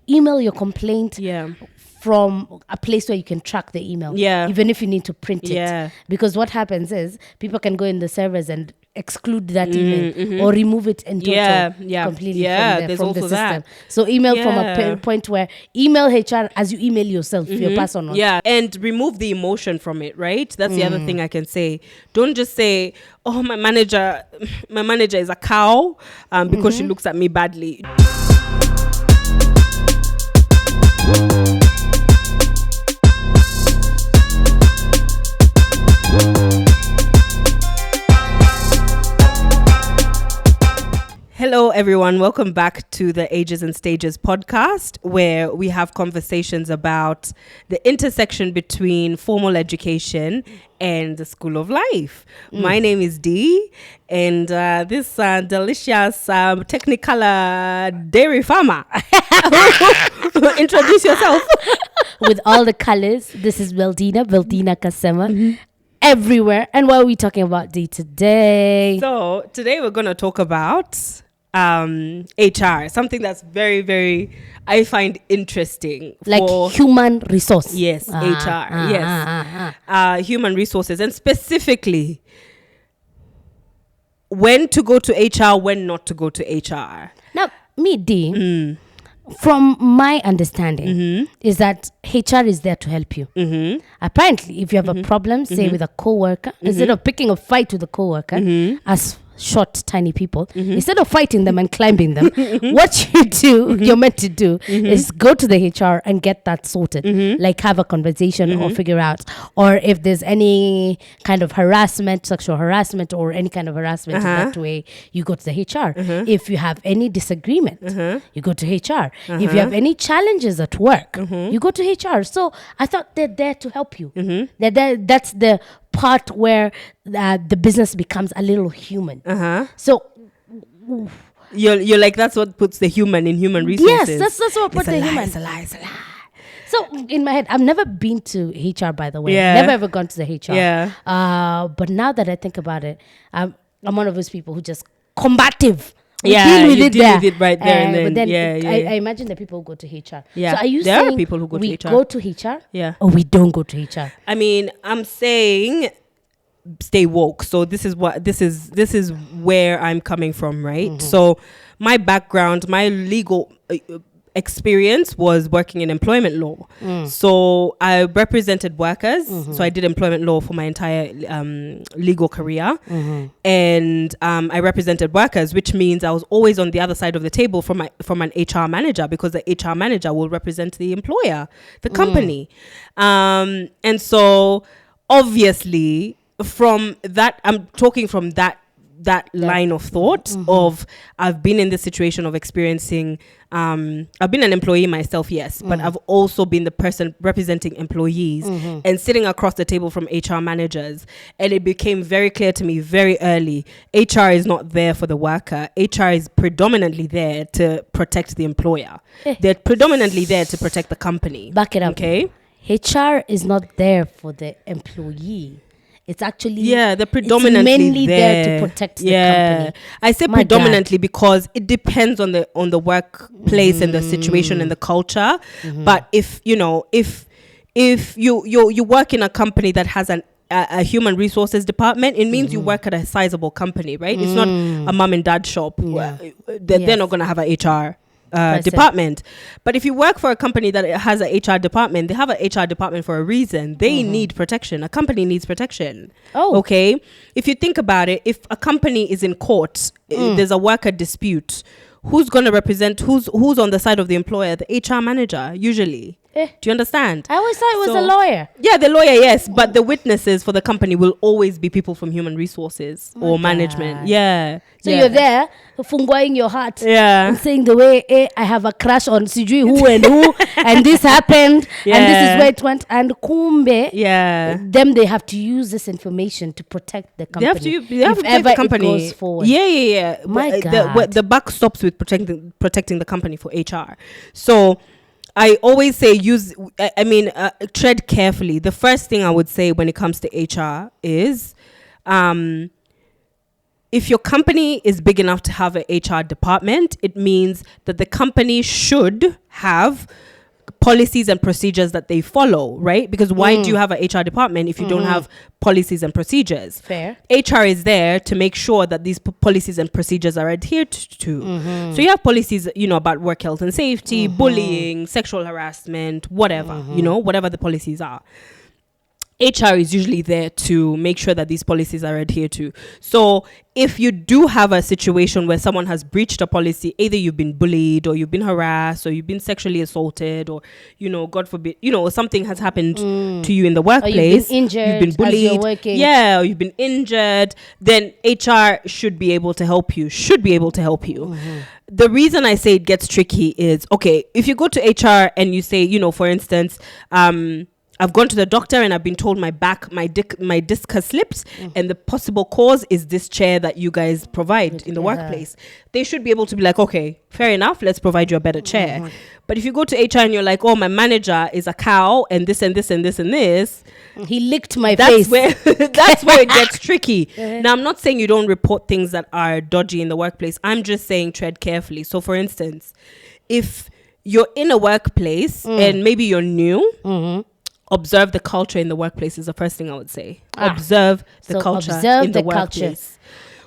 email your complaint Yeah. from a place where you can track the email. Yeah. Even if you need to print it. Yeah. Because what happens is people can go in the servers and exclude that email or remove it in total completely from the system. That. So email from a point where email HR as you email yourself, your person. Yeah, and remove the emotion from it, right? That's the other thing I can say. Don't just say, oh, my manager is a cow because she looks at me badly. Hello, everyone. Welcome back to the Ages and Stages podcast, where we have conversations about the intersection between formal education and the school of life. My name is Dee, and this delicious Technicolor dairy farmer. Introduce yourself. With all the colors, this is Veldina Kasema. Everywhere. And what are we talking about today? So today we're going to talk about HR, something that's very, very, I find interesting. Like human resource. Yes, HR. Yes. Human resources, and specifically when to go to HR, when not to go to HR. Now, me, D, from my understanding, is that HR is there to help you. Apparently, if you have a problem, say with a coworker, instead of picking a fight with a coworker, as short, tiny people, instead of fighting them and climbing them, what you do, you're meant to do, is go to the HR and get that sorted. Like have a conversation or figure out, or if there's any kind of harassment, sexual harassment, or any kind of harassment in that way, you go to the HR. If you have any disagreement, you go to HR. If you have any challenges at work, you go to HR. So I thought they're there to help you. That's the part where the business becomes a little human. So you're like, that's what puts the human in human resources. Yes, that's what puts the human. It's a lie. So in my head, I've never been to HR, by the way. Never ever gone to the HR. But now that I think about it, I'm one of those people who just combative. Deal with it right there and then. But then I imagine the people who go to HR. Yeah. So are you there saying are people who go we to HR. go to HR? Yeah. Or we don't go to HR? I mean, I'm saying stay woke. So this is where I'm coming from, right? So my background, my legal experience was working in employment law. So I represented workers. So I did employment law for my entire legal career. And I represented workers, which means I was always on the other side of the table from an HR manager, because the HR manager will represent the employer, the company. And so obviously from that, I'm talking from that line of thought of I've been in this situation of experiencing I've been an employee myself, yes, but I've also been the person representing employees and sitting across the table from HR managers, and it became very clear to me very early, HR is not there for the worker. HR is predominantly there to protect the employer. They're predominantly there to protect the company. Back it up. Okay, HR is not there for the employee. It's actually they're predominantly mainly there to protect the company. I say predominantly because it depends on the workplace and the situation and the culture. But if you work in a company that has a human resources department, it means you work at a sizable company, right? It's not a mom and dad shop. They're not going to have a HR department. But if you work for a company that has an HR department, they have an HR department for a reason. They need protection. A company needs protection. Okay. If you think about it, if a company is in court, there's a worker dispute, who's going to represent, who's on the side of the employer? The HR manager, usually. Do you understand? I always thought it was a lawyer. Yeah, the lawyer, yes. But the witnesses for the company will always be people from human resources or management. Yeah. So you're there, funguaing your heart. Yeah. And saying the way, I have a crush on Sijui who and who, and this happened, and this is where it went. And kumbe, them, they have to use this information to protect the company. They have to protect the company. It goes forward. Yeah. My God. The buck stops with protecting the company for HR. So I always say tread carefully. The first thing I would say when it comes to HR is if your company is big enough to have an HR department, it means that the company should have policies and procedures that they follow, right? Because why do you have an HR department if you don't have policies and procedures? Fair. HR is there to make sure that these policies and procedures are adhered to. So you have policies, about work health and safety, bullying, sexual harassment, whatever, whatever the policies are. HR is usually there to make sure that these policies are adhered to. So if you do have a situation where someone has breached a policy, either you've been bullied or you've been harassed or you've been sexually assaulted or, God forbid, something has happened to you in the workplace. Or you've been injured, you've been bullied. as you're working. Yeah, or you've been injured. Then HR should be able to help you. The reason I say it gets tricky is, okay, if you go to HR and you say, for instance, I've gone to the doctor and I've been told my disc has slipped and the possible cause is this chair that you guys provide in the workplace. They should be able to be like, okay, fair enough, let's provide you a better chair. But if you go to HR and you're like, oh, my manager is a cow and this and this and this and this. He licked my face. That's where it gets tricky. Now, I'm not saying you don't report things that are dodgy in the workplace. I'm just saying tread carefully. So, for instance, if you're in a workplace and maybe you're new, observe the culture in the workplace is the first thing I would say. Observe the culture in the workplace.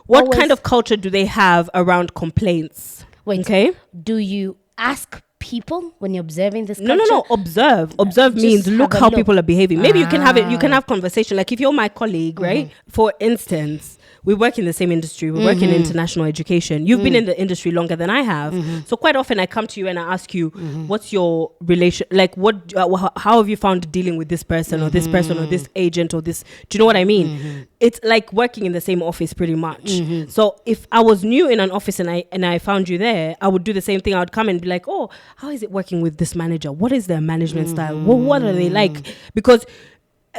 What kind of culture do they have around complaints? Wait, okay. Do you ask people when you're observing this culture? No. Observe means look how people are behaving. Maybe you can have conversation. Like if you're my colleague, right? For instance, we work in the same industry. We work in international education. You've been in the industry longer than I have. So quite often I come to you and I ask you, what's your relation? Like how have you found dealing with this person or this person or this agent or this? Do you know what I mean? It's like working in the same office pretty much. So if I was new in an office and I found you there, I would do the same thing. I would come and be like, oh, how is it working with this manager? What is their management style? What are they like? Because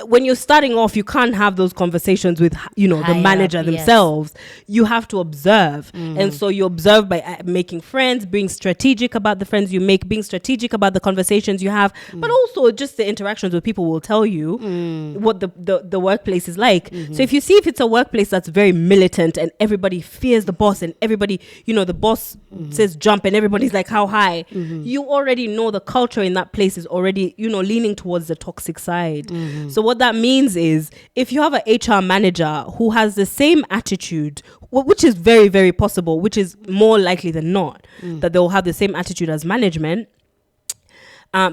when you're starting off, you can't have those conversations with, the manager themselves. You have to observe. And so you observe by making friends, being strategic about the friends you make, being strategic about the conversations you have, but also just the interactions with people will tell you what the workplace is like. So if you see if it's a workplace that's very militant and everybody fears the boss and everybody, the boss says jump and everybody's like, how high? You already know the culture in that place is already, leaning towards the toxic side. So what that means is if you have an HR manager who has the same attitude, which is very, very possible, which is more likely than not, that they'll have the same attitude as management,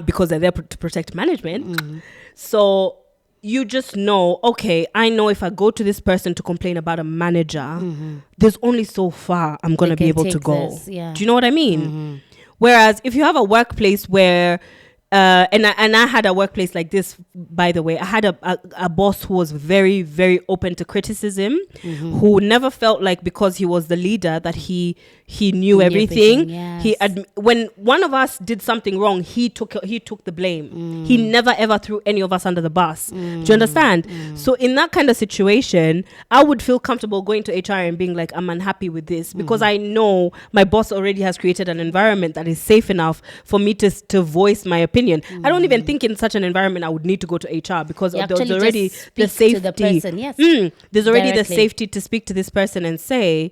because they're there to protect management. So you just know, okay, I know if I go to this person to complain about a manager, there's only so far I'm going to be able to go. Do you know what I mean? Whereas if you have a workplace where and I had a workplace like this, by the way. I had a boss who was very, very open to criticism, who never felt like because he was the leader that he knew everything. When one of us did something wrong, he took the blame. He never ever threw any of us under the bus. Do you understand? So in that kind of situation, I would feel comfortable going to HR and being like, I'm unhappy with this, because I know my boss already has created an environment that is safe enough for me to voice my opinion. I don't even think in such an environment I would need to go to HR, because there's already the safety. To the person, there's already the safety to speak to this person and say,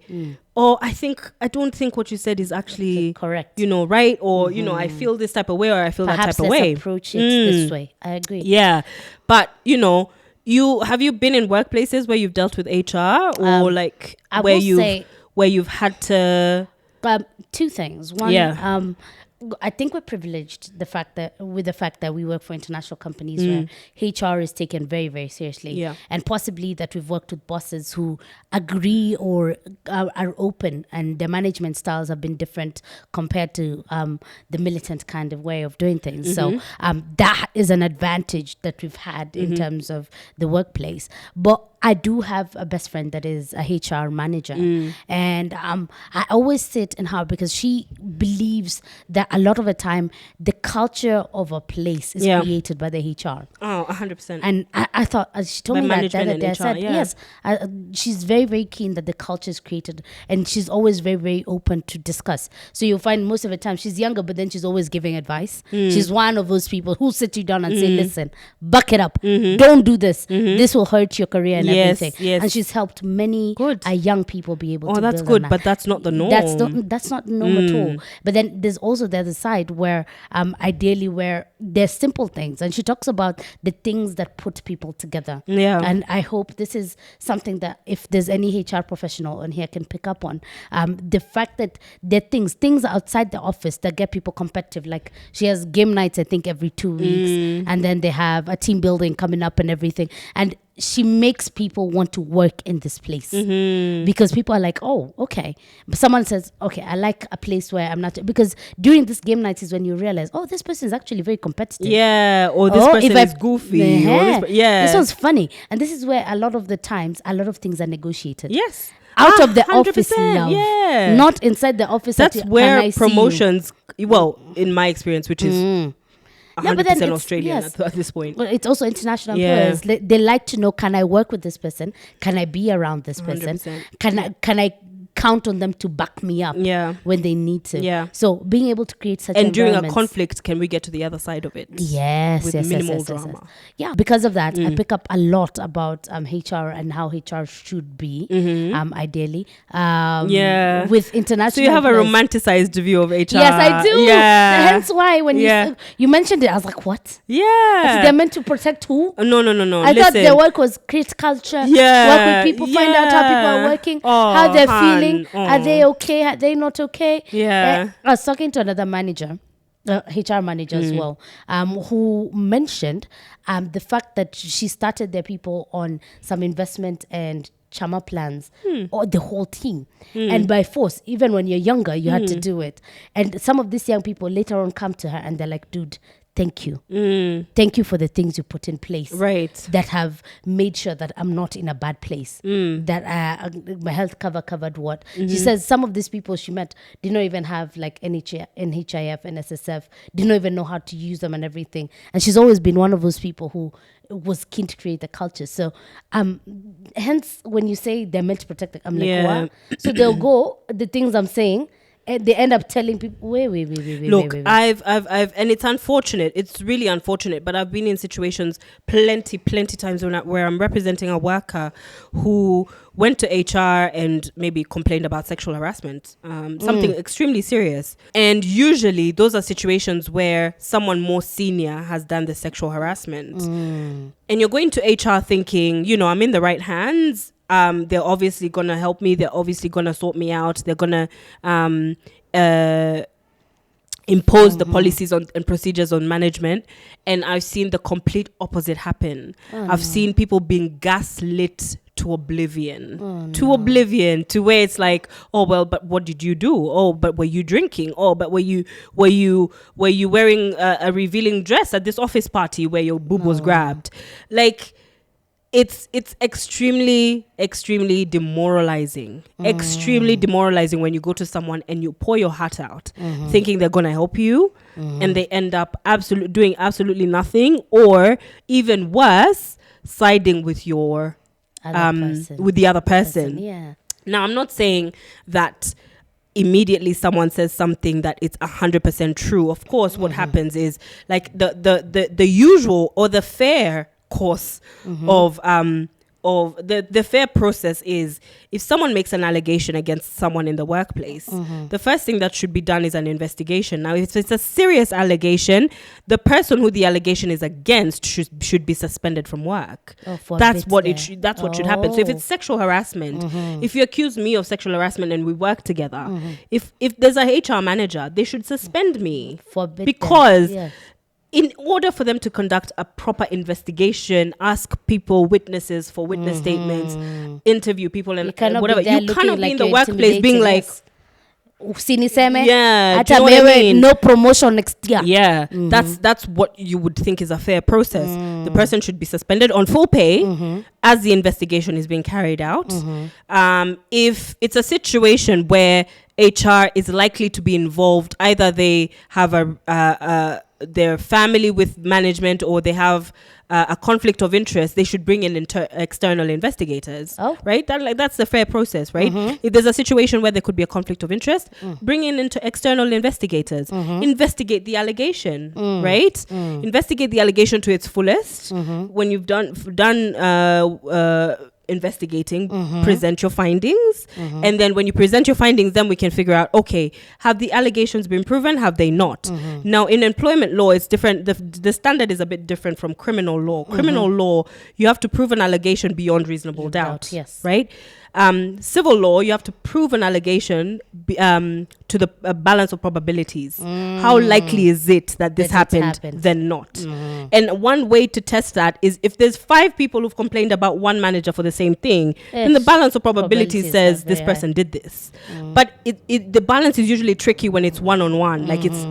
oh, I don't think what you said is actually correct. Right? Or, I feel this type of way, or I feel Perhaps that type of way. Approach it this way. I agree. Yeah. But, have you been in workplaces where you've dealt with HR or where you've had to... two things. One, I think we're privileged with the fact that we work for international companies where HR is taken very, very seriously, and possibly that we've worked with bosses who agree or are open, and their management styles have been different compared to the militant kind of way of doing things. So that is an advantage that we've had in terms of the workplace. But I do have a best friend that is a HR manager, and I always sit in her because she believes that a lot of the time the culture of a place is created by the HR. Oh, 100%. And I thought, she told me that the other day, I said, yes, she's very, very keen that the culture is created, and she's always very, very open to discuss. So you'll find most of the time she's younger, but then she's always giving advice. She's one of those people who sit you down and say, listen, buck it up. Don't do this. This will hurt your career and everything. yes. And she's helped many young people be able to that's build good, on but that. that's not the norm. That's not the norm at all. But then there's also the other side where ideally where there's simple things, and she talks about the things that put people together. Yeah. And I hope this is something that if there's any HR professional on here can pick up on, the fact that there are things outside the office that get people competitive. Like she has game nights, I think, every 2 weeks, and then they have a team building coming up and everything. And she makes people want to work in this place because people are like, oh, okay. But someone says, okay, I like a place where I'm not, because during this game nights is when you realize, oh, this person is actually very competitive. Yeah, or this person is goofy. This one's funny. And this is where a lot of the times, a lot of things are negotiated. Yes. Out of the office love. Yeah. Not inside the office. That's where promotions, well, in my experience, which is 100% Australian at this point. Well, it's also international employers. They like to know, can I work with this person? Can I be around this person? 100%. Can I count on them to back me up when they need to? Yeah. So being able to create such and during a conflict, can we get to the other side of it? Yes. With minimal drama. Yes. Yeah. Because of that, I pick up a lot about HR and how HR should be, ideally. With international. So you have a romanticized view of HR. Yes, I do. Yeah. Hence why when you mentioned it, I was like, what? Yeah. They're meant to protect who? No. I thought their work was create culture. Yeah. Work with people, find out how people are working, how they're feeling. Are they okay? Are they not okay? Yeah. I was talking to another manager, HR manager as well, who mentioned the fact that she started their people on some investment and chama plans, or the whole team. And by force, even when you're younger, you had to do it. And some of these young people later on come to her and they're like, dude, thank you. Thank you for the things you put in place. Right. That have made sure that I'm not in a bad place. That my health covered what? She says some of these people she met did not even have like NHIF, NSSF, did not even know how to use them and everything. And she's always been one of those people who was keen to create a culture. So hence when you say they're meant to protect, I'm like, what? So they'll go, the things I'm saying, and they end up telling people, wait. Look, I've, and it's unfortunate. It's really unfortunate. But I've been in situations plenty times where I'm representing a worker who went to HR and maybe complained about sexual harassment, something extremely serious. And usually those are situations where someone more senior has done the sexual harassment. And you're going to HR thinking, I'm in the right hands. They're obviously going to help me. They're obviously going to sort me out. They're going to impose the policies and procedures on management. And I've seen the complete opposite happen. I've seen people being gaslit to oblivion. To where it's like, oh, well, but what did you do? Oh, but were you drinking? Oh, but were you wearing a revealing dress at this office party where your boob was grabbed? Like, it's extremely demoralizing. Extremely demoralizing when you go to someone and you pour your heart out, thinking they're gonna help you, and they end up doing absolutely nothing, or even worse, siding with your with the other person. Yeah. Now, I'm not saying that immediately someone says something that it's 100% true. Of course, what happens is like the usual or the fair course of the fair process is, if someone makes an allegation against someone in the workplace, the first thing that should be done is an investigation. Now, if it's a serious allegation, the person who the allegation is against should be suspended from work. That's what should happen. So if it's sexual harassment, if you accuse me of sexual harassment and we work together, if there's a HR manager, they should suspend me because in order for them to conduct a proper investigation, ask people, witnesses for witness statements, interview people and whatever. You cannot be in the workplace being like, yeah, do you know what I mean? No promotion next year. Yeah, that's what you would think is a fair process. The person should be suspended on full pay as the investigation is being carried out. If it's a situation where HR is likely to be involved, either they have their family with management or they have a conflict of interest, they should bring in external investigators. Right? That's the fair process, right? If there's a situation where there could be a conflict of interest, bring in external investigators. Investigate the allegation, right? Investigate the allegation to its fullest. When you've done investigating, present your findings. And then when you present your findings, then we can figure out, okay, have the allegations been proven? Have they not? Now, in employment law, it's different. The standard is a bit different from criminal law. Criminal law, you have to prove an allegation beyond reasonable doubt. Yes. Right? Civil law, you have to prove an allegation to the balance of probabilities. How likely is it that this happened, then not? And one way to test that is if there's 5 people who've complained about one manager for the same thing, then the balance of probabilities says this person did this. But the balance is usually tricky when it's one-on-one. Like it's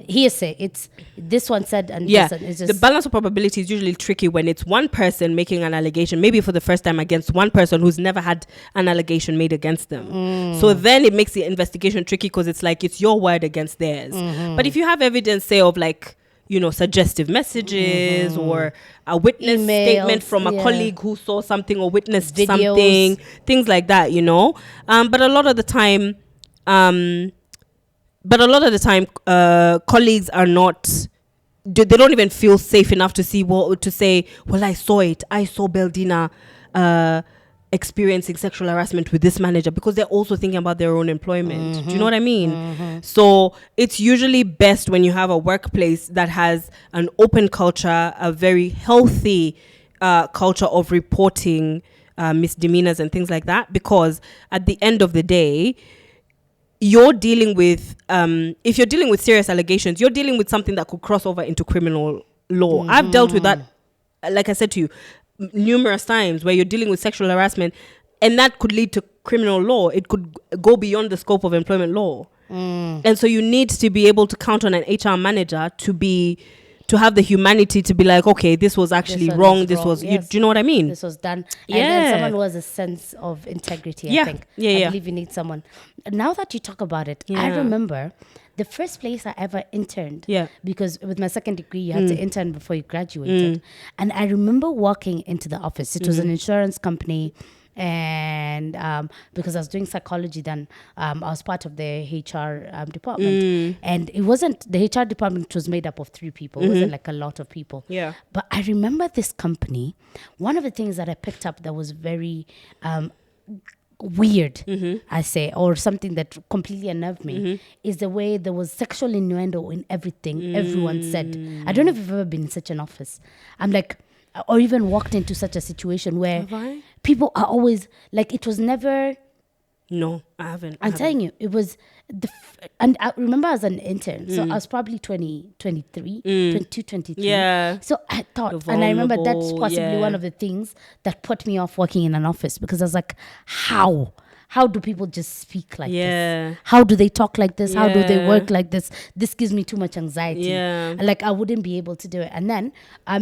hearsay. It's this one said and yeah. this one. It's just the balance of probability is usually tricky when it's one person making an allegation, maybe for the first time against one person who's never had an allegation made against them. So then it makes the investigation tricky because it's like it's your word against theirs. But if you have evidence, say, of like, you know, suggestive messages or a witness statement from a colleague who saw something or witnessed something, things like that, you know. But a lot of the time, colleagues are not. They don't even feel safe enough to say, well, I saw it. I saw Beldina experiencing sexual harassment with this manager, because they're also thinking about their own employment. Do you know what I mean? So it's usually best when you have a workplace that has an open culture, a very healthy culture of reporting misdemeanors and things like that, because at the end of the day, you're dealing with, if you're dealing with serious allegations, you're dealing with something that could cross over into criminal law. I've dealt with that, like I said to you, numerous times, where you're dealing with sexual harassment, and that could lead to criminal law. It could go beyond the scope of employment law. And so you need to be able to count on an HR manager to have the humanity to be like, okay, this was actually wrong. This was, do you know what I mean? This was done. And then someone who has a sense of integrity, I think. I believe you need someone. Now that you talk about it, I remember the first place I ever interned, because with my second degree, you had to intern before you graduated. And I remember walking into the office. It was an insurance company. And because I was doing psychology then, I was part of the HR department. And it wasn't, the HR department was made up of 3 people. It wasn't like a lot of people. But I remember this company, one of the things that I picked up that was very weird, I say, or something that completely unnerved me, is the way there was sexual innuendo in everything everyone said. I don't know if you've ever been in such an office. I'm like, or even walked into such a situation where people are always like, it was never. No, I haven't. I'm telling you, it was and I remember as an intern, so I was probably 23, 22, 23. Yeah. So I thought, and I remember that's possibly one of the things that put me off working in an office, because I was like, how do people just speak like this? How do they talk like this? How do they work like this? This gives me too much anxiety. Like I wouldn't be able to do it. And then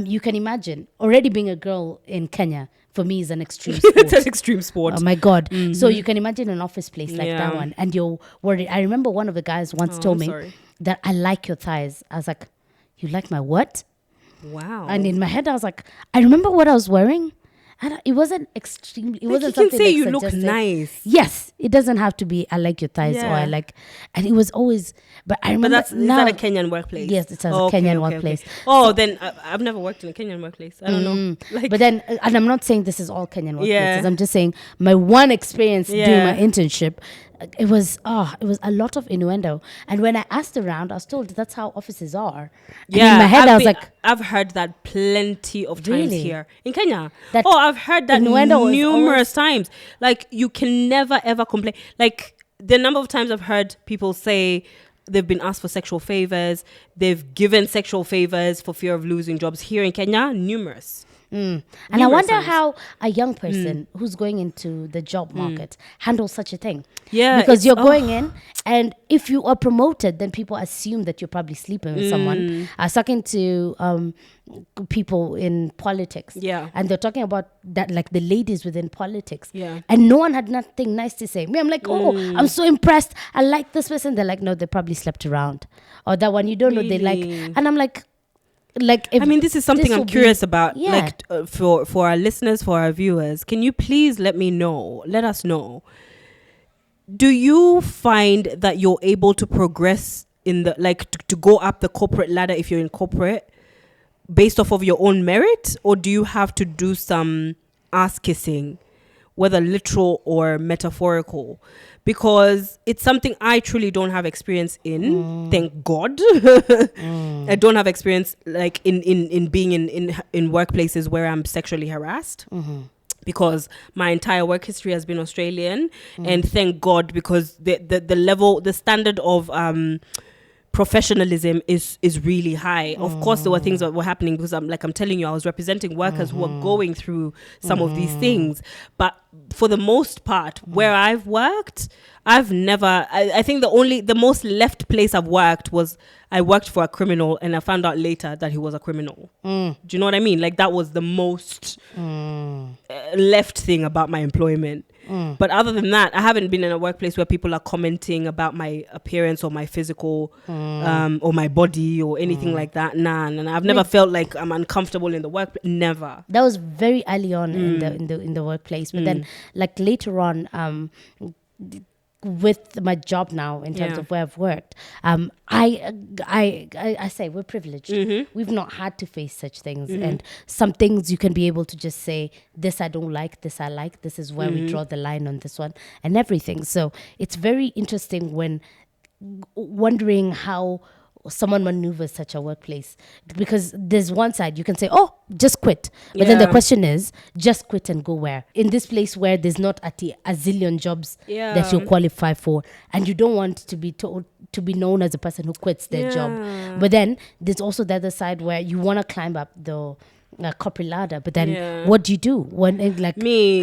you can imagine, already being a girl in Kenya, for me, is an extreme sport. It's an extreme sport. Oh my God. So you can imagine an office place like that one, and you're worried. I remember one of the guys once told me that I like your thighs. I was like, you like my what? Wow. And in my head, I was like, I remember what I was wearing. It wasn't extremely. It wasn't you can something say like you look suggestive. nice. Yes, it doesn't have to be. I like your thighs, or I like. And it was always. But I remember. But is that a Kenyan workplace? Yes, it's a Kenyan workplace. Okay. Oh, so, then I've never worked in a Kenyan workplace. I don't know. Like, but then, and I'm not saying this is all Kenyan workplaces. I'm just saying my one experience doing my internship. It was a lot of innuendo. And when I asked around, I was told that's how offices are. And in my head, I was like, I've heard that plenty of times here in Kenya. That I've heard that numerous times. Like, you can never ever complain. Like, the number of times I've heard people say they've been asked for sexual favors, they've given sexual favors for fear of losing jobs here in Kenya, numerous. And I wonder how a young person who's going into the job market handles such a thing. Yeah. Because you're going in, and if you are promoted, then people assume that you're probably sleeping with someone. I was talking to people in politics. Yeah. And they're talking about that, like the ladies within politics. Yeah. And no one had nothing nice to say. Me, I'm like, I'm so impressed. I like this person. They're like, no, they probably slept around. Or that one, you don't know, they like. And I'm like, this is something I'm curious about. Like for our listeners, for our viewers, can you please let us know, do you find that you're able to progress in the to go up the corporate ladder if you're in corporate based off of your own merit, or do you have to do some ass kissing, whether literal or metaphorical, because it's something I truly don't have experience in. Thank God. I don't have experience like in being in workplaces where I'm sexually harassed. Because my entire work history has been Australian, and thank God, because the level, the standard of professionalism is really high. Of course, there were things that were happening, because I'm telling you, I was representing workers who are going through some of these things. But for the most part, where I've worked, I've never. I think the most left place I've worked was I worked for a criminal, and I found out later that he was a criminal. Do you know what I mean? Like, that was the most left thing about my employment. But other than that, I haven't been in a workplace where people are commenting about my appearance or my physical or my body or anything like that. Nah, and I've never felt like I'm uncomfortable in the work. Never. That was very early on in the workplace, but then like later on, with my job now, in terms of where I've worked, I say we're privileged. We've not had to face such things, and some things you can be able to just say, this I don't like, this I like, this is where we draw the line on this one, and everything. So it's very interesting when wondering how someone maneuvers such a workplace, because there's one side you can say, oh, just quit, but then the question is, just quit and go where? In this place where there's not a zillion jobs that you qualify for, and you don't want to be told to be known as a person who quits their job. But then there's also the other side where you want to climb up the corporate ladder, but then what do you do when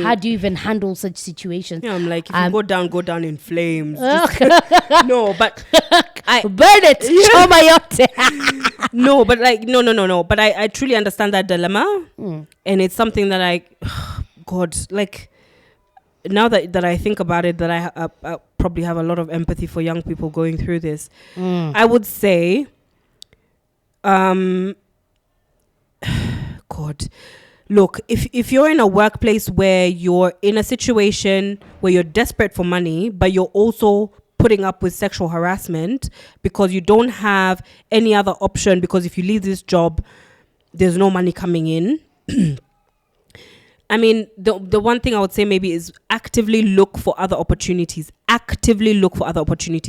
how do you even handle such situations? I'm like, if you go down in flames. No, but I burn it. Show my yacht. No, but like no. But I truly understand that dilemma, and it's something that God, like, now that I think about it, that I probably have a lot of empathy for young people going through this. I would say, God, look, if you're in a workplace where you're in a situation where you're desperate for money, but you're also putting up with sexual harassment because you don't have any other option, because if you leave this job, there's no money coming in. I mean, the one thing I would say maybe is actively look for other opportunities.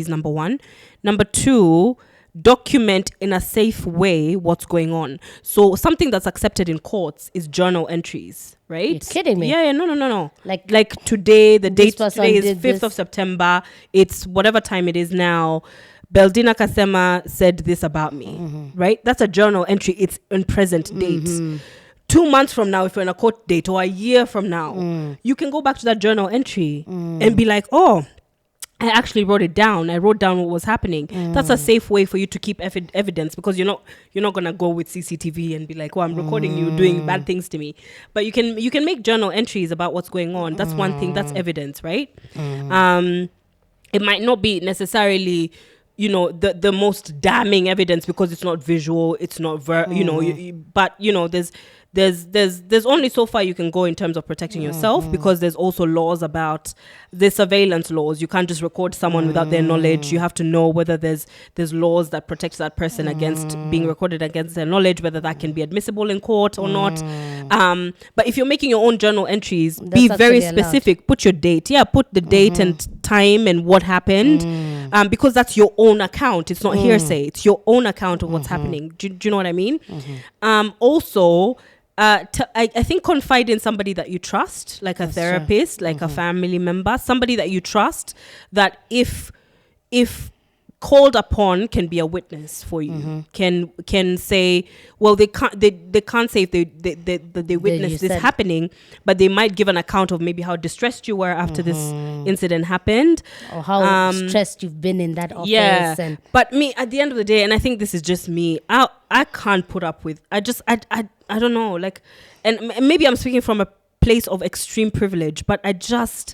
Number one. Number two, document in a safe way what's going on. So something that's accepted in courts is journal entries, right? You're kidding me? Yeah, no. Like today, the date today is 5th of September. It's whatever time it is now. Beldina Kasema said this about me, right? That's a journal entry. It's in present date. 2 months from now, if you're in a court date, or a year from now, you can go back to that journal entry and be like, oh, I actually wrote it down. I wrote down what was happening. That's a safe way for you to keep evidence, because you're not gonna go with CCTV and be like, "Oh, I'm recording you doing bad things to me." But you can make journal entries about what's going on. That's one thing. That's evidence, right? It might not be necessarily, the most damning evidence, because it's not visual. It's not but there's only so far you can go in terms of protecting yourself, because there's also laws about the surveillance laws. You can't just record someone without their knowledge. You have to know whether there's laws that protect that person against being recorded against their knowledge, whether that can be admissible in court or not. But if you're making your own journal entries, be very specific. Allowed. Put your date. Yeah, put the date and time and what happened, because that's your own account. It's not hearsay. It's your own account of what's happening. Do you know what I mean? Also, I think confide in somebody that you trust, like a therapist, like a family member, somebody that you trust, that if called upon can be a witness for you, can say, well, they can't say if they witnessed this happening, but they might give an account of maybe how distressed you were after this incident happened, or how stressed you've been in that office. Yeah, but me, at the end of the day, and I think this is just me, I can't put up with. I don't know, like, and maybe I'm speaking from a place of extreme privilege, but I just.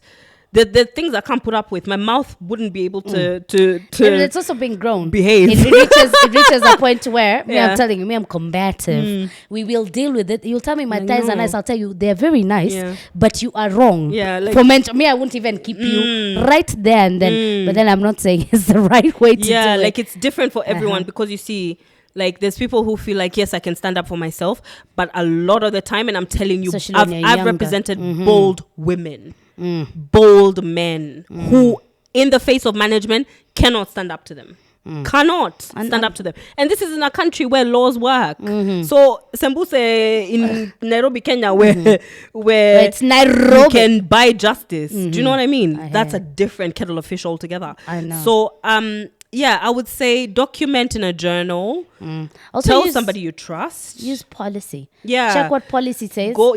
The things I can't put up with, my mouth wouldn't be able to it's also being grown. Behave. It reaches a point where I'm telling you, I'm combative. We will deal with it. You'll tell me my thighs are nice. I'll tell you they're very nice, but you are wrong. Yeah, like, for me, I won't even keep you right there and then. But then I'm not saying it's the right way to do it. Yeah, like it's different for everyone, because you see, Like there's people who feel like, yes, I can stand up for myself, but a lot of the time, and I'm telling you, I've represented bold women, bold men who in the face of management cannot stand up to them. Cannot stand up to them. And this is in a country where laws work. So Sembuse in Nairobi, Kenya, where it's Nairobi, you can buy justice. Do you know what I mean? That's a different kettle of fish altogether. I know. So yeah, I would say document in a journal. Also tell somebody you trust. Use policy. Yeah. Check what policy says. Go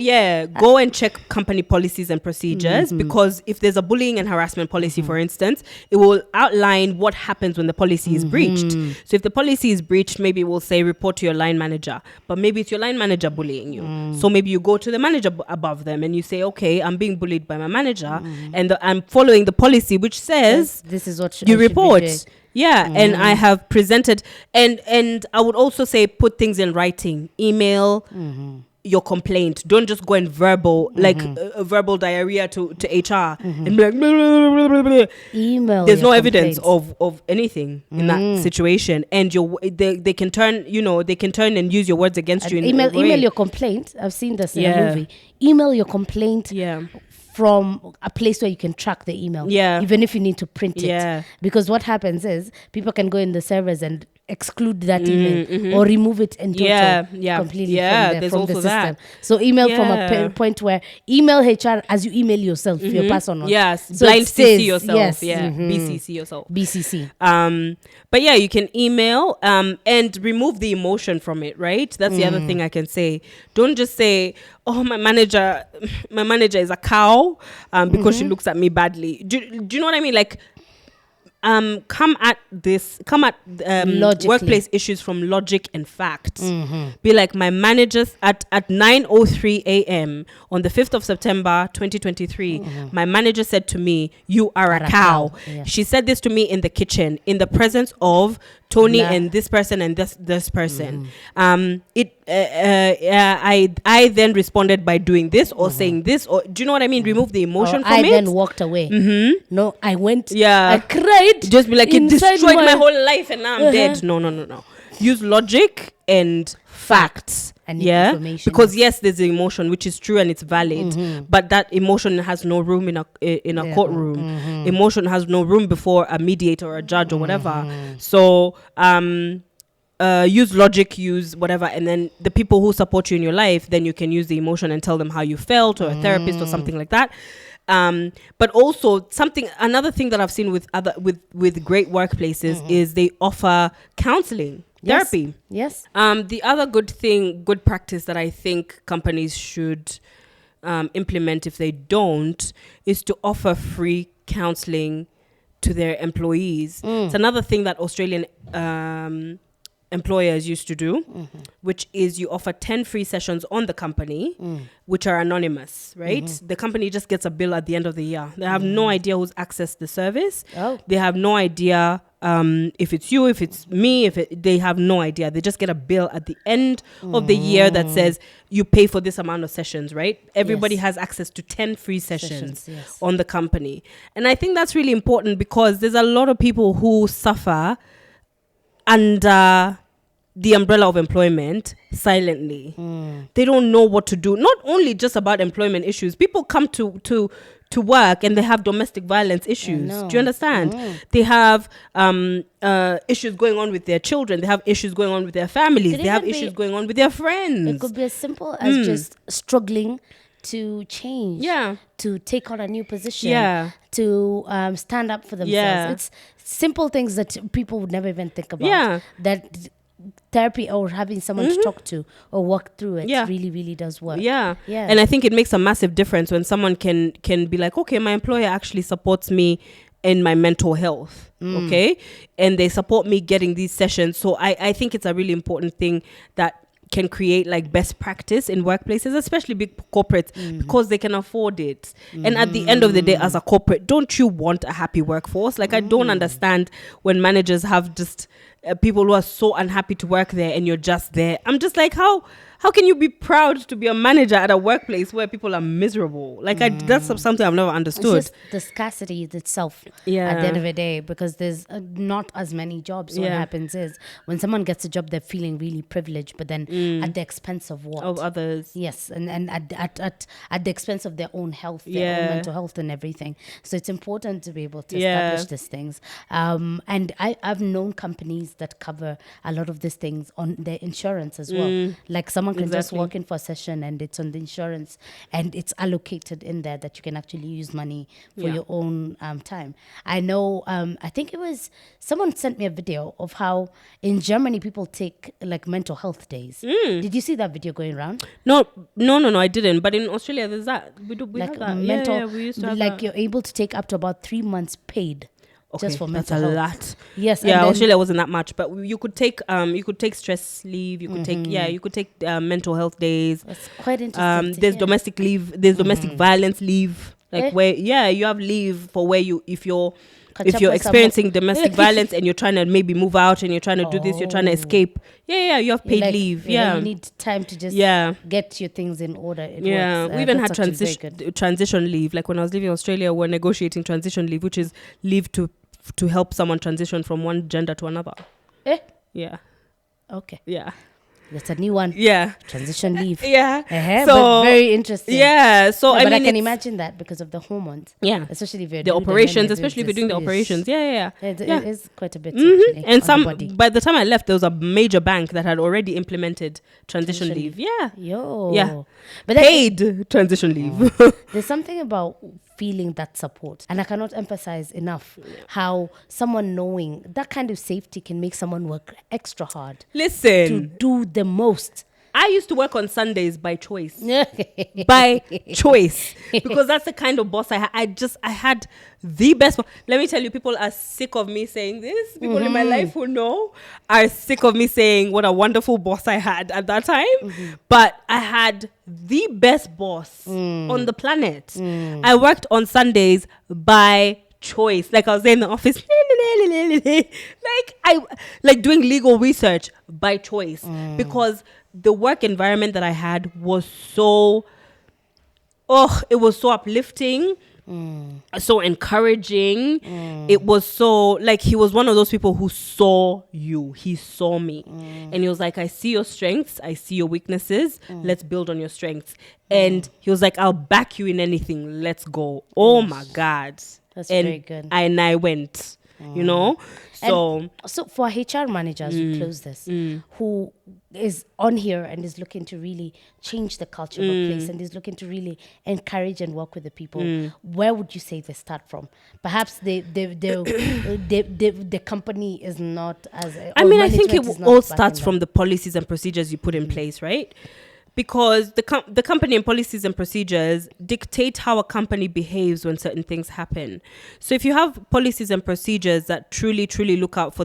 and check company policies and procedures, because if there's a bullying and harassment policy, for instance, it will outline what happens when the policy is breached. So if the policy is breached, maybe it will say report to your line manager, but maybe it's your line manager bullying you. So maybe you go to the manager above them and you say, okay, I'm being bullied by my manager, and I'm following the policy which says this is what you report. Yeah, and I have presented, and I would also say put things in writing, email your complaint. Don't just go and verbal, like a verbal diarrhea to HR and be like, blah, blah, blah, blah, blah. Email. There's no evidence of anything in that situation, and they can turn, they can turn and use your words against you. Email your complaint. I've seen this in a movie. Email your complaint. Yeah. From a place where you can track the email, even if you need to print it, because what happens is people can go in the servers and exclude that email or remove it in total completely from the system. That. So email from a point where email HR as you email yourself, your personal. Yes, so blind CC yourself. BCC yourself. BCC. But yeah, you can email and remove the emotion from it, right? That's the other thing I can say. Don't just say, oh, my manager is a cow because she looks at me badly. Do you know what I mean? Like, come at workplace issues from logic and facts. Be like, my managers at 9:03 a.m. on the 5th of September 2023, my manager said to me, you are a cow. Yeah. She said this to me in the kitchen in the presence of Tony and this person and this person. I then responded by doing this or saying this, or do you know what I mean? Remove the emotion from it. I then walked away. No, I went. Yeah, I cried. Just be like, it destroyed my whole life and now I'm dead. No. Use logic and facts. And information. Because yes, there's an emotion which is true and it's valid, but that emotion has no room in a courtroom. Emotion has no room before a mediator or a judge or whatever. So use logic, use whatever, and then the people who support you in your life, then you can use the emotion and tell them how you felt, or a therapist or something like that. But also another thing that I've seen with great workplaces is they offer counseling. Therapy. Yes. The other good practice that I think companies should implement if they don't is to offer free counseling to their employees. It's another thing that Australian employers used to do, which is you offer 10 free sessions on the company, which are anonymous, right? The company just gets a bill at the end of the year. They have no idea who's accessed the service. They have no idea if it's you, if it's me, they have no idea. They just get a bill at the end of the year that says you pay for this amount of sessions, right? Everybody has access to 10 free sessions on the company. And I think that's really important because there's a lot of people who suffer under the umbrella of employment silently. They don't know what to do. Not only just about employment issues. People come to work and they have domestic violence issues. Do you understand? They have issues going on with their children. They have issues going on with their families. They have issues going on with their friends. It could be as simple as just struggling to change, to take on a new position, to stand up for themselves. It's simple things that people would never even think about. That therapy or having someone to talk to or walk through it really, really does work. And I think it makes a massive difference when someone can be like, okay, my employer actually supports me in my mental health, okay? And they support me getting these sessions. So I think it's a really important thing that can create like best practice in workplaces, especially big corporates, because they can afford it. And at the end of the day, as a corporate, don't you want a happy workforce? Like I don't understand when managers have just people who are so unhappy to work there, and you're just there. I'm just like, how can you be proud to be a manager at a workplace where people are miserable? Like, that's something I've never understood. It's just the scarcity itself at the end of the day, because there's not as many jobs. What happens is when someone gets a job, they're feeling really privileged, but then at the expense of what? Of others. Yes, and at the expense of their own health, their own mental health and everything. So it's important to be able to establish these things. And I've known companies that cover a lot of these things on their insurance as well. Like someone can just walk in for a session and it's on the insurance and it's allocated in there that you can actually use money for your own time. I know, I think it was, someone sent me a video of how in Germany people take like mental health days. Did you see that video going around? No, I didn't. But in Australia, there's that. We Like have that. mental, we used to have like that. you're able to take up to about 3 months paid. Okay, Just for that's mental a health. lot. Yes. Yeah, and then- Australia wasn't that much, but you could take stress leave. You could take mental health days. That's quite interesting. to There's hear. domestic leave. There's domestic violence leave. Like where you have leave for where if you're Catch up with experiencing domestic violence and you're trying to maybe move out and you're trying to do this, you're trying to escape. Yeah, you have paid Like, leave. you need time to just get your things in order. It works. we even had that's actually very good. transition leave. Like when I was living in Australia, we're negotiating transition leave, which is leave to help someone transition from one gender to another. Yeah. Okay. Yeah. That's a new one. Yeah. Transition leave. Yeah. So but very interesting. Yeah. So No, I but mean, I can imagine that because of the hormones. Yeah. Especially if you're The doing operations, then especially if you're it's- doing the it's- operations. Yeah. It is quite a bit. Mhm. Actually, And on the body. by the time I left, there was a major bank that had already implemented transition leave. Yeah. Yo. Yeah. But then Paid transition leave. there's something about feeling that support. And I cannot emphasize enough how someone knowing that kind of safety can make someone work extra hard to Listen, do the most. I used to work on Sundays by choice. By choice, because that's the kind of boss I had. I had the best boss. Let me tell you, people are sick of me saying this. People in my life who know are sick of me saying what a wonderful boss I had at that time. But I had the best boss on the planet. I worked on Sundays by choice. Like I was there in the office, like doing legal research by choice, because the work environment that I had was so uplifting, so encouraging. It was so, like, he was one of those people who saw you. He saw me, and he was like, I see your strengths, I see your weaknesses, let's build on your strengths. And he was like, I'll back you in anything, let's go. Oh my God. That's very good. And I went, so for HR managers who close this, who is on here and is looking to really change the culture of a place and is looking to really encourage and work with the people, where would you say they start from? Perhaps the company is not as. I mean, I think management it is not all backing starts them. from the policies and procedures you put in place, right? Because the company and policies and procedures dictate how a company behaves when certain things happen. So if you have policies and procedures that truly look out for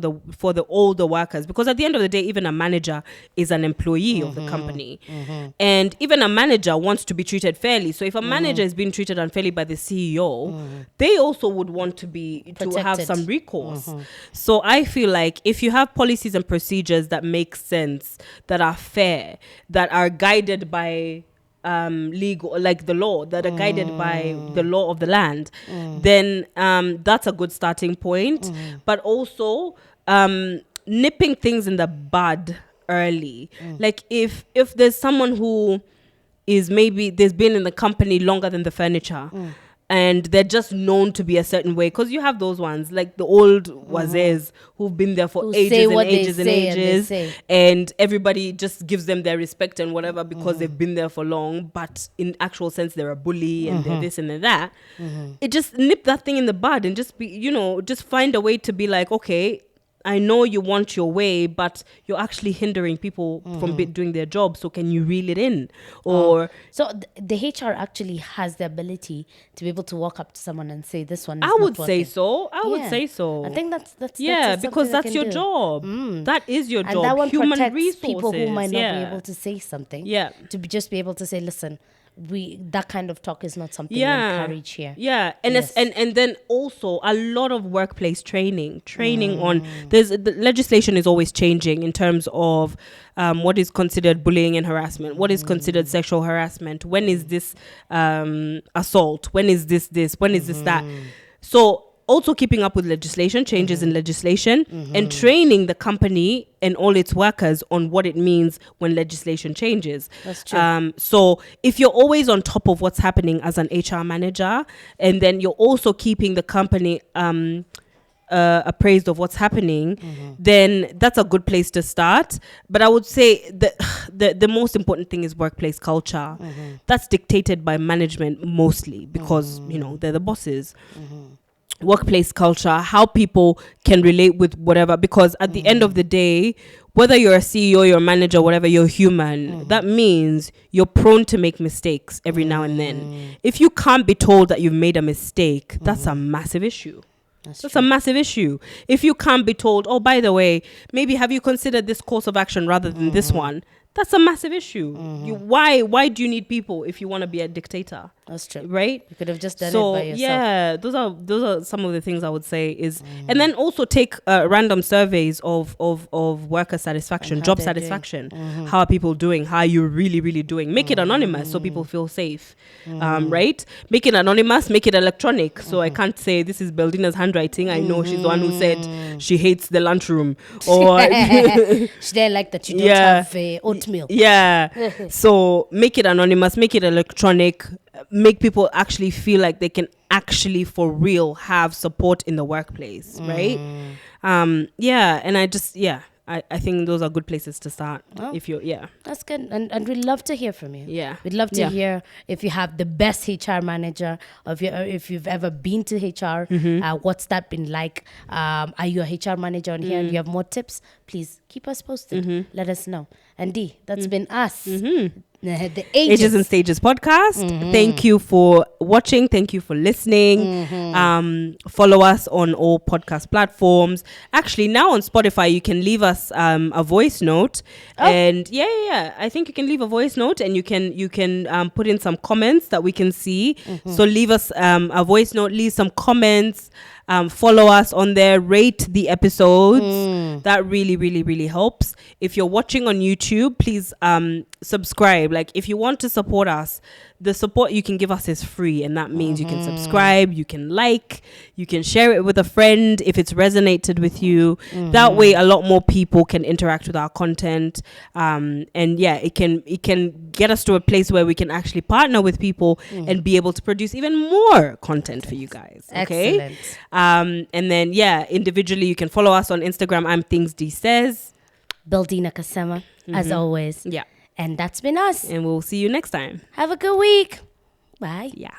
all the workers, because at the end of the day, even a manager is an employee of the company, and even a manager wants to be treated fairly. So if a manager is being treated unfairly by the CEO, they also would want to have Protected. some recourse. So I feel like if you have policies and procedures that make sense, that are fair, that are guided by legal, like the law, that are guided by the law of the land, then that's a good starting point. But also nipping things in the bud early. Like if there's someone who is maybe there's been in the company longer than the furniture, and they're just known to be a certain way, because you have those ones like the old wazes who've been there for Who say ages and what they ages and say and they ages, say. and everybody just gives them their respect and whatever because they've been there for long, but in actual sense they're a bully and they're this and they're that. It just nip that thing in the bud and just be, just find a way to be like, okay, I know you want your way, but you're actually hindering people from doing their job. So can you reel it in? Or So the HR actually has the ability to be able to walk up to someone and say, "This one." Is I not would say working." so. I would Yeah. say so. I think that's because something that's they your can do. job. That is your And job. that one Human protects resources. people who might not be able to say something. Yeah. To just be able to say, "Listen, that kind of talk is not something we encourage here. Yeah, and Yes. and then also a lot of workplace training on the legislation is always changing in terms of what is considered bullying and harassment, what is considered sexual harassment, when is this assault, when is this, when is this that. So also keeping up with legislation, changes in legislation, and training the company and all its workers on what it means when legislation changes. That's true. So if you're always on top of what's happening as an HR manager, and then you're also keeping the company appraised of what's happening, then that's a good place to start. But I would say the most important thing is workplace culture. That's dictated by management mostly because, they're the bosses. Workplace culture, how people can relate with whatever, because at the end of the day, whether you're a CEO, you're a manager, whatever, you're human. That means you're prone to make mistakes every now and then. If you can't be told that you've made a mistake, that's a massive issue. That's a massive issue. If you can't be told, oh, by the way, maybe have you considered this course of action rather than this one? That's a massive issue. Why do you need people if you want to be a dictator? That's true. Right? You could have just done it by yourself. Yeah, those are some of the things I would say is, and then also take random surveys of worker satisfaction, job satisfaction. How are people doing? How are you really, really doing? Make it anonymous so people feel safe, right? Make it anonymous, make it electronic. So I can't say this is Beldina's handwriting. I know she's the one who said she hates the lunchroom, or she didn't like that you don't have oatmeal. Yeah. So make it anonymous, make it electronic. Make people actually feel like they can actually for real have support in the workplace, right? And I think those are good places to start. If you're That's good. And we'd love to hear from you. Yeah. We'd love to hear if you have the best HR manager, or if you've ever been to HR, what's that been like? Are you a HR manager on here and you have more tips? Please keep us posted. Let us know. And D, that's been us. The Ages and Stages podcast. Thank you for watching. Thank you for listening. Follow us on all podcast platforms. Actually, now on Spotify, you can leave us a voice note. And I think you can leave a voice note, and you can put in some comments that we can see. So leave us a voice note, leave some comments. Follow us on there, rate the episodes. That really, really, really helps. If you're watching on YouTube, please subscribe. Like, if you want to support us, the support you can give us is free, and that means you can subscribe, you can like, you can share it with a friend if it's resonated with you. That way a lot more people can interact with our content, and it can get us to a place where we can actually partner with people and be able to produce even more content for you guys. Okay. Excellent. And then individually you can follow us on Instagram. I'm Things D Says. Beldina Kasema, as always. Yeah. And that's been us. And we'll see you next time. Have a good week. Bye. Yeah.